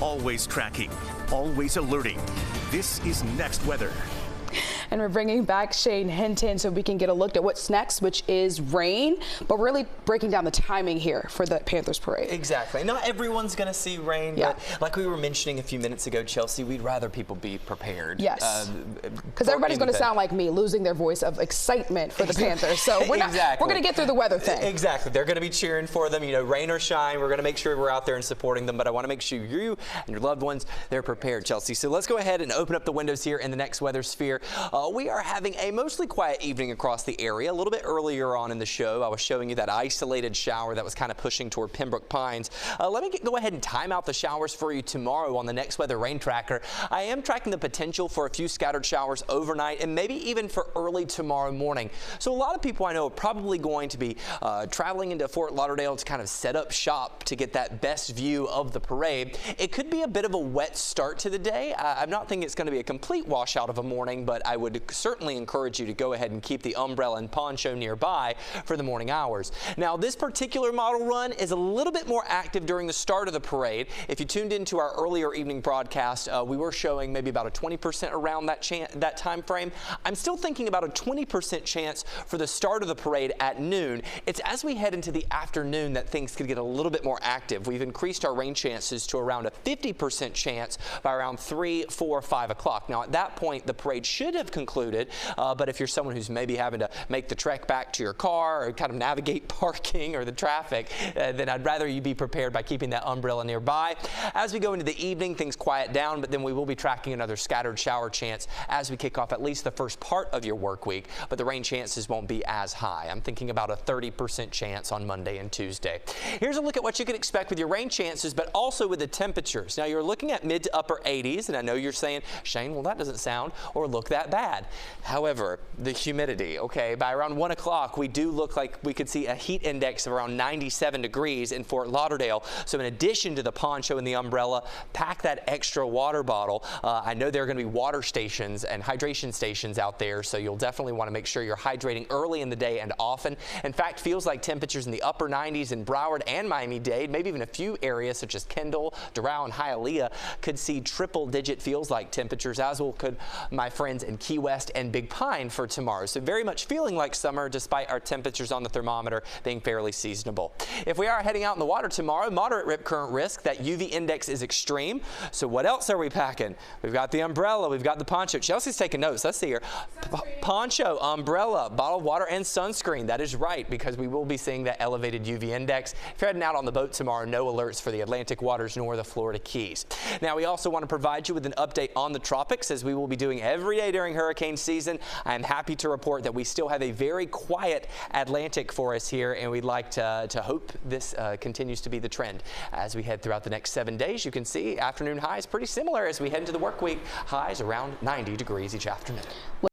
Always tracking, always alerting. This is Next Weather. And we're bringing back Shane Hinton so we can get a look at what's next, which is rain, but really breaking down the timing here for the Panthers parade. Exactly. Not everyone's going to see rain, but like we were mentioning a few minutes ago, Chelsea, we'd rather people be prepared. Yes. Because everybody's going to sound like me, losing their voice of excitement for the Panthers. So we're going to get through the weather thing. Exactly. They're going to be cheering for them, you know, rain or shine. We're going to make sure we're out there and supporting them, but I want to make sure you and your loved ones, they're prepared, Chelsea. So let's go ahead and open up the windows here in the Next Weather sphere. We are having a mostly quiet evening across the area. A little bit earlier on in the show, I was showing you that isolated shower that was kind of pushing toward Pembroke Pines. Let me go ahead and time out the showers for you tomorrow on the Next Weather rain tracker. I am tracking the potential for a few scattered showers overnight and maybe even for early tomorrow morning. So a lot of people I know are probably going to be traveling into Fort Lauderdale to kind of set up shop to get that best view of the parade. It could be a bit of a wet start to the day. I'm not thinking it's going to be a complete washout of a morning, but I would certainly encourage you to go ahead and keep the umbrella and poncho nearby for the morning hours. Now, this particular model run is a little bit more active during the start of the parade. If you tuned into our earlier evening broadcast, we were showing maybe about a 20% around that time frame. I'm still thinking about a 20% chance for the start of the parade at noon. It's as we head into the afternoon that things could get a little bit more active. We've increased our rain chances to around a 50% chance by around 3, 4, 5 o'clock. Now, at that point, the parade should have concluded, but if you're someone who's maybe having to make the trek back to your car or kind of navigate parking or the traffic, then I'd rather you be prepared by keeping that umbrella nearby. As we go into the evening, things quiet down, but then we will be tracking another scattered shower chance as we kick off at least the first part of your work week, but the rain chances won't be as high. I'm thinking about a 30% chance on Monday and Tuesday. Here's a look at what you can expect with your rain chances, but also with the temperatures. Now, you're looking at mid to upper 80s, and I know you're saying, Shane, well, that doesn't sound or look that bad. However, the humidity, okay, by around 1 o'clock, we do look like we could see a heat index of around 97 degrees in Fort Lauderdale. So in addition to the poncho and the umbrella, pack that extra water bottle. I know there are going to be water stations and hydration stations out there, so you'll definitely want to make sure you're hydrating early in the day and often. In fact, feels like temperatures in the upper 90s in Broward and Miami-Dade, maybe even a few areas such as Kendall, Doral, and Hialeah could see triple-digit feels like temperatures, as will could my friends in Key West and Big Pine for tomorrow. So very much feeling like summer despite our temperatures on the thermometer being fairly seasonable. If we are heading out in the water tomorrow, moderate rip current risk. That UV index is extreme. So what else are we packing? We've got the umbrella. We've got the poncho. Chelsea's taking notes. Let's see here. Poncho, umbrella, bottled water, and sunscreen. That is right, because we will be seeing that elevated UV index. If you're heading out on the boat tomorrow, no alerts for the Atlantic waters nor the Florida Keys. Now, we also want to provide you with an update on the tropics, as we will be doing every day during hurricane season. I'm happy to report that we still have a very quiet Atlantic for us here, and we'd like to hope this continues to be the trend as we head throughout the next 7 days. You can see afternoon highs pretty similar as we head into the work week. Highs around 90 degrees each afternoon.